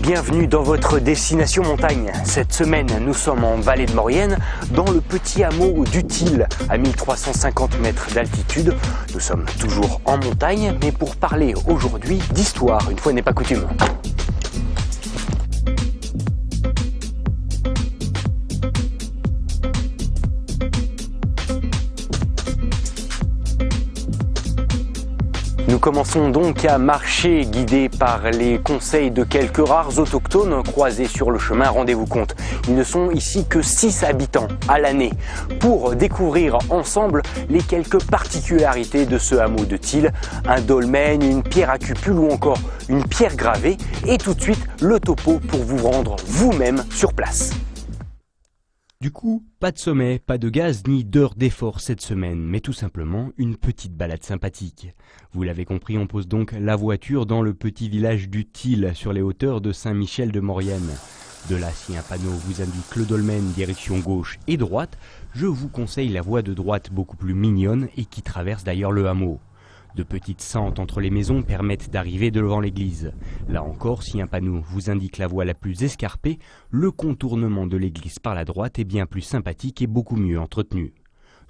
bienvenue dans votre destination montagne. Cette semaine, nous sommes en vallée de Maurienne, dans le petit hameau d'Utile, à 1350 mètres d'altitude. Nous sommes toujours en montagne, mais pour parler aujourd'hui d'histoire, une fois n'est pas coutume. Nous commençons donc à marcher, guidés par les conseils de quelques rares autochtones croisés sur le chemin. Rendez-vous compte, ils ne sont ici que 6 habitants à l'année, pour découvrir ensemble les quelques particularités de ce hameau de Tille, un dolmen, une pierre à cupule ou encore une pierre gravée, et tout de suite le topo pour vous rendre vous-même sur place. Du coup, pas de sommet, pas de gaz ni d'heure d'effort cette semaine, mais tout simplement une petite balade sympathique. Vous l'avez compris, on pose donc la voiture dans le petit village d'Utile, sur les hauteurs de Saint-Michel-de-Maurienne. De là, si un panneau vous indique le dolmen direction gauche et droite, je vous conseille la voie de droite beaucoup plus mignonne et qui traverse d'ailleurs le hameau. De petites sentes entre les maisons permettent d'arriver devant l'église. Là encore, si un panneau vous indique la voie la plus escarpée, le contournement de l'église par la droite est bien plus sympathique et beaucoup mieux entretenu.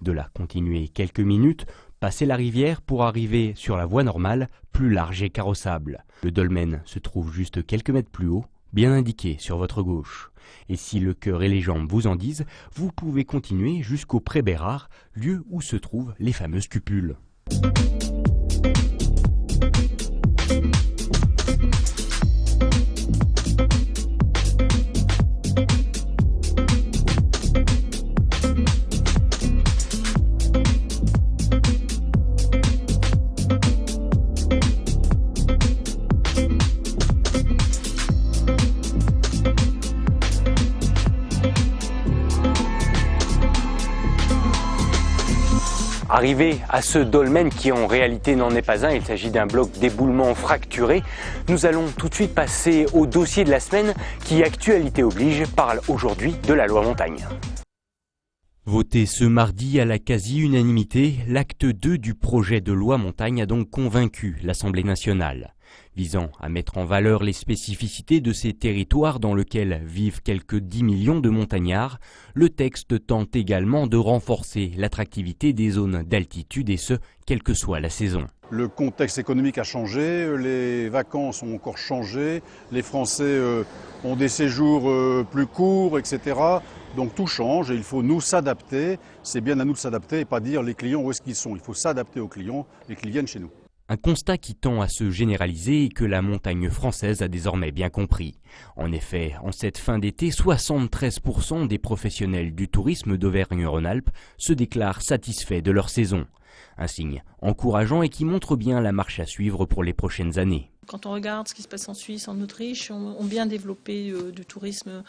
De là, continuez quelques minutes, passez la rivière pour arriver sur la voie normale, plus large et carrossable. Le dolmen se trouve juste quelques mètres plus haut, bien indiqué sur votre gauche. Et si le cœur et les jambes vous en disent, vous pouvez continuer jusqu'au Pré Bérard, lieu où se trouvent les fameuses cupules. Arrivé à ce dolmen qui en réalité n'en est pas un, il s'agit d'un bloc d'éboulement fracturé, nous allons tout de suite passer au dossier de la semaine qui, actualité oblige, parle aujourd'hui de la loi montagne. Voté ce mardi à la quasi-unanimité, l'acte 2 du projet de loi montagne a donc convaincu l'Assemblée nationale. Visant à mettre en valeur les spécificités de ces territoires dans lesquels vivent quelques 10 millions de montagnards, le texte tente également de renforcer l'attractivité des zones d'altitude et ce, quelle que soit la saison. Le contexte économique a changé, les vacances ont encore changé, les Français ont des séjours plus courts, etc. Donc tout change et il faut nous s'adapter. C'est bien à nous de s'adapter et pas dire les clients où est-ce qu'ils sont. Il faut s'adapter aux clients et qu'ils viennent chez nous. Un constat qui tend à se généraliser et que la montagne française a désormais bien compris. En effet, en cette fin d'été, 73% des professionnels du tourisme d'Auvergne-Rhône-Alpes se déclarent satisfaits de leur saison. Un signe encourageant et qui montre bien la marche à suivre pour les prochaines années. Quand on regarde ce qui se passe en Suisse, en Autriche, ont bien développé du tourisme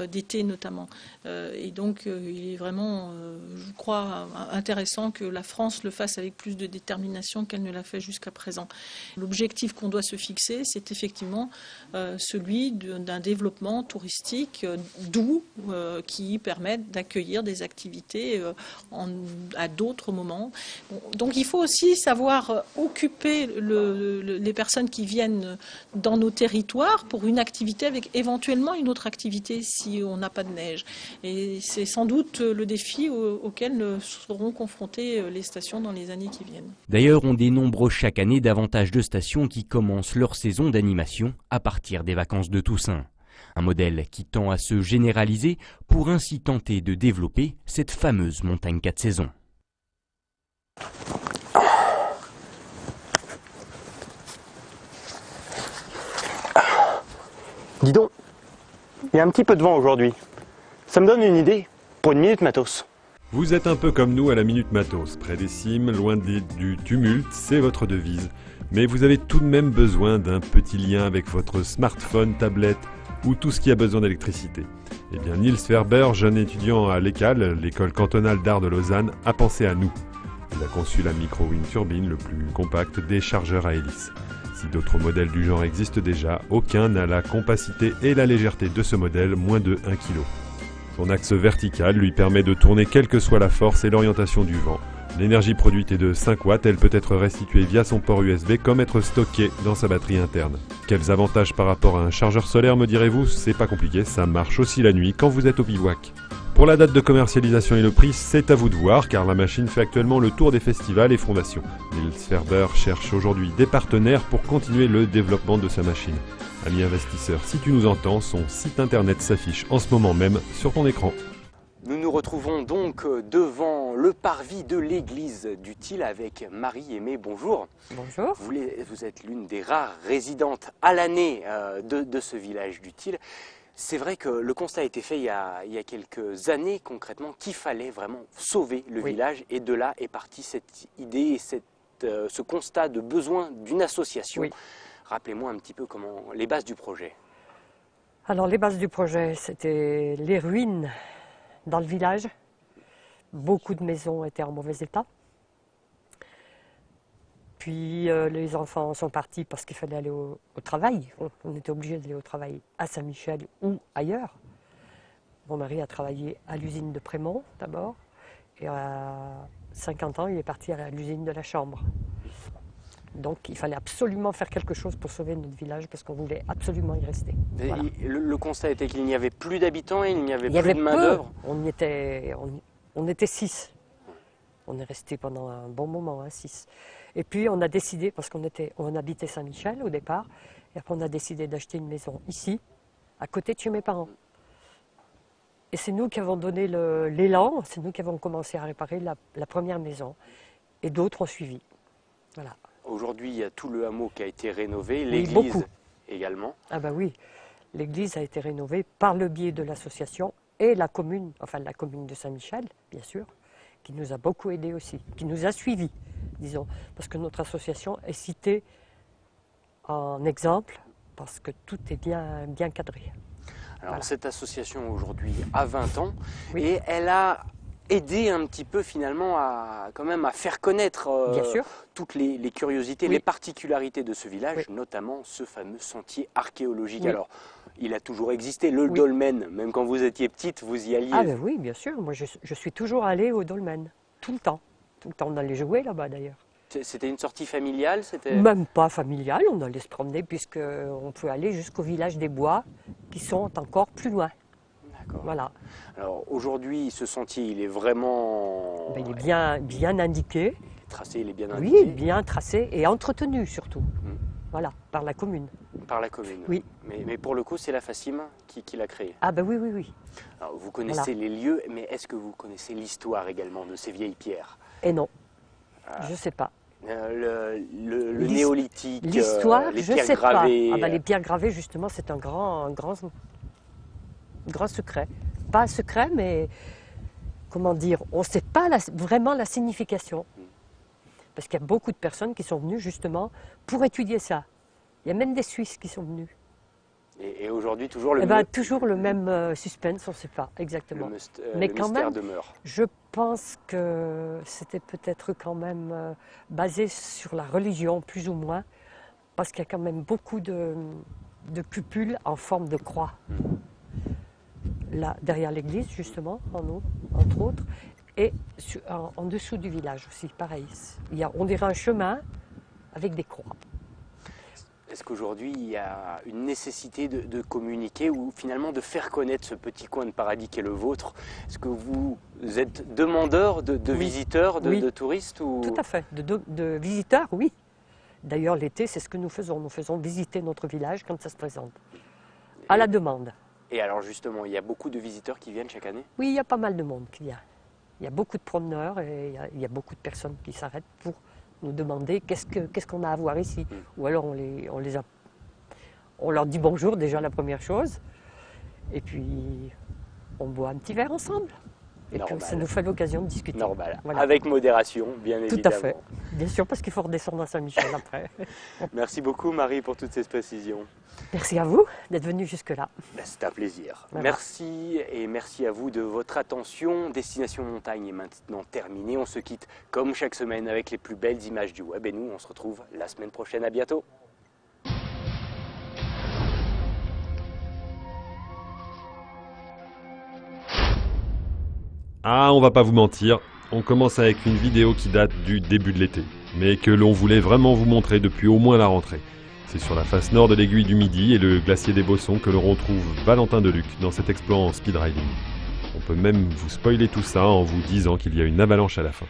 d'été notamment. Et donc il est vraiment, je crois, intéressant que la France le fasse avec plus de détermination qu'elle ne l'a fait jusqu'à présent. L'objectif qu'on doit se fixer, c'est effectivement celui d'un développement touristique doux qui permette d'accueillir des activités à d'autres moments. Bon, donc il faut aussi savoir occuper les personnes qui viennent dans nos territoires pour une activité avec éventuellement une autre activité si on n'a pas de neige. Et c'est sans doute le défi auquel seront confrontées les stations dans les années qui viennent. D'ailleurs, on dénombre chaque année davantage de stations qui commencent leur saison d'animation à partir des vacances de Toussaint. Un modèle qui tend à se généraliser pour ainsi tenter de développer cette fameuse montagne 4 saisons. Dis donc, il y a un petit peu de vent aujourd'hui. Ça me donne une idée pour une Minute Matos. Vous êtes un peu comme nous à la Minute Matos, près des cimes, loin du tumulte, c'est votre devise. Mais vous avez tout de même besoin d'un petit lien avec votre smartphone, tablette ou tout ce qui a besoin d'électricité. Eh bien, Niels Ferber, jeune étudiant à l'ECAL, l'école cantonale d'art de Lausanne, a pensé à nous. Il a conçu la micro-wind turbine, le plus compact des chargeurs à hélice. Si d'autres modèles du genre existent déjà, aucun n'a la compacité et la légèreté de ce modèle, moins de 1 kg. Son axe vertical lui permet de tourner quelle que soit la force et l'orientation du vent, L'énergie produite est de 5 watts, elle peut être restituée via son port USB comme être stockée dans sa batterie interne. Quels avantages par rapport à un chargeur solaire me direz-vous? C'est pas compliqué, ça marche aussi la nuit quand vous êtes au bivouac. Pour la date de commercialisation et le prix, c'est à vous de voir car la machine fait actuellement le tour des festivals et fondations. Niels Ferber cherche aujourd'hui des partenaires pour continuer le développement de sa machine. Ami investisseur, si tu nous entends, son site internet s'affiche en ce moment même sur ton écran. Nous nous retrouvons donc devant le parvis de l'église du Til avec Marie-Aimée. Bonjour. Bonjour. Vous êtes l'une des rares résidentes à l'année de ce village du Til. C'est vrai que le constat a été fait il y a quelques années concrètement qu'il fallait vraiment sauver le village et de là est partie cette idée et ce constat de besoin d'une association. Oui. Rappelez-moi un petit peu les bases du projet. Alors les bases du projet, c'était les ruines dans le village. Beaucoup de maisons étaient en mauvais état. Puis les enfants sont partis parce qu'il fallait aller au travail. On était obligé d'aller au travail à Saint-Michel ou ailleurs. Mon mari a travaillé à l'usine de Prémont d'abord. Et à 50 ans, il est parti à l'usine de la Chambre. Donc il fallait absolument faire quelque chose pour sauver notre village parce qu'on voulait absolument y rester. Voilà. Le constat était qu'il n'y avait plus d'habitants et il n'y avait plus de main-d'œuvre. On était 6. On est resté pendant un bon moment, 6. Et puis on a décidé, parce on habitait Saint-Michel au départ, et après on a décidé d'acheter une maison ici, à côté de chez mes parents. Et c'est nous qui avons donné l'élan, c'est nous qui avons commencé à réparer la première maison. Et d'autres ont suivi. Voilà. Aujourd'hui, il y a tout le hameau qui a été rénové, l'église également. Ah bah oui, l'église a été rénovée par le biais de l'association et la commune, enfin la commune de Saint-Michel, bien sûr, qui nous a beaucoup aidés aussi, qui nous a suivis, disons, parce que notre association est citée en exemple, parce que tout est bien cadré. Alors voilà. Cette association aujourd'hui a 20 ans Oui. et elle a aidé un petit peu finalement à faire connaître Bien sûr. toutes les curiosités, Oui. les particularités de ce village, Oui. notamment ce fameux sentier archéologique. Oui. Alors, il a toujours existé, le Oui. dolmen, même quand vous étiez petite, vous y alliez. Ah ben oui, bien sûr, moi je suis toujours allée au dolmen, tout le temps. Tout le temps, on allait jouer là-bas d'ailleurs. C'était une sortie familiale, c'était. Même pas familiale, on allait se promener puisqu'on peut aller jusqu'au village des Bois qui sont encore plus loin. D'accord. Voilà. Alors aujourd'hui, ce sentier, il est vraiment Ben, il est bien indiqué, tracé, il est bien indiqué. oui, bien tracé et entretenu surtout. Voilà, par la commune. Par la commune. Oui. Mais pour le coup, c'est la FACIM qui l'a créé. Ah ben oui, oui, oui. Alors, vous connaissez les lieux, mais est-ce que vous connaissez l'histoire également de ces vieilles pierres? Et non, je ne sais pas. Le néolithique, L'histoire, les je ne pierres sais gravées. pas. Ah ben, les pierres gravées, justement, c'est un grand secret. Pas un secret, mais comment dire, on ne sait pas vraiment la signification. Parce qu'il y a beaucoup de personnes qui sont venues justement pour étudier ça. Il y a même des Suisses qui sont venus. Et aujourd'hui, toujours le, toujours le même suspense, on ne sait pas exactement. Mais le quand mystère même, demeure. je pense que c'était peut-être quand même basé sur la religion, plus ou moins, parce qu'il y a quand même beaucoup de cupules en forme de croix. Là, derrière l'église, justement, entre autres, et en dessous du village aussi, pareil. On dirait un chemin avec des croix. Est-ce qu'aujourd'hui, il y a une nécessité de communiquer ou finalement de faire connaître ce petit coin de paradis qu'est le vôtre? Est-ce que vous êtes demandeur de Oui. visiteurs, Oui. de touristes ou... Tout à fait, de visiteurs, oui. D'ailleurs, l'été, c'est ce que nous faisons. Nous faisons visiter notre village quand ça se présente, à la demande. Et alors justement, il y a beaucoup de visiteurs qui viennent chaque année? Oui, il y a pas mal de monde qui vient. Il y a beaucoup de promeneurs et il y a beaucoup de personnes qui s'arrêtent pour nous demander qu'est-ce qu'on a à voir ici. Ou alors on leur dit bonjour déjà la première chose, et puis on boit un petit verre ensemble. Et puis ça nous fait l'occasion de discuter. Normal, Voilà. avec modération, bien évidemment. Tout à fait, bien sûr, parce qu'il faut redescendre à Saint-Michel après. Merci beaucoup Marie pour toutes ces précisions. Merci à vous d'être venu jusque-là. C'est un plaisir. Voilà. Merci et merci à vous de votre attention. Destination Montagne est maintenant terminée. On se quitte comme chaque semaine avec les plus belles images du web et nous on se retrouve la semaine prochaine. À bientôt. Ah, on va pas vous mentir, On commence avec une vidéo qui date du début de l'été, mais que l'on voulait vraiment vous montrer depuis au moins la rentrée. C'est sur la face nord de l'aiguille du Midi et le glacier des Bossons que l'on retrouve Valentin Deluc dans cet exploit en speed riding. On peut même vous spoiler tout ça en vous disant qu'il y a une avalanche à la fin.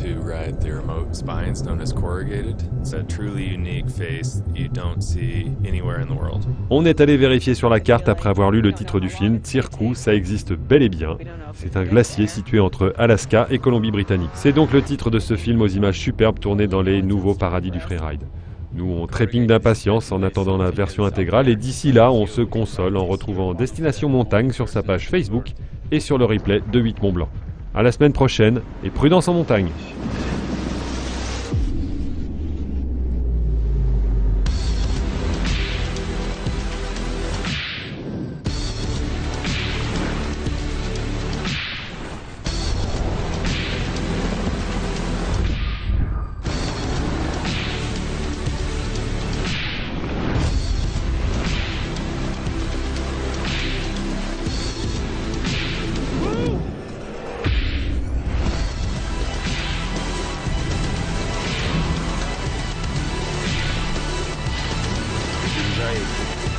To ride the remote spines known as corrugated. It's a truly unique face you don't see anywhere in the world. On est allé vérifier sur la carte après avoir lu le titre du film. Tirku, ça existe bel et bien. C'est un glacier situé entre Alaska et Colombie-Britannique. C'est donc le titre de ce film aux images superbes tourné dans les nouveaux paradis du freeride. Nous, on trépigne d'impatience en attendant la version intégrale et d'ici là, on se console en retrouvant Destination Montagne sur sa page Facebook et sur le replay de 8 Mont Blanc. À la semaine prochaine et prudence en montagne. Right.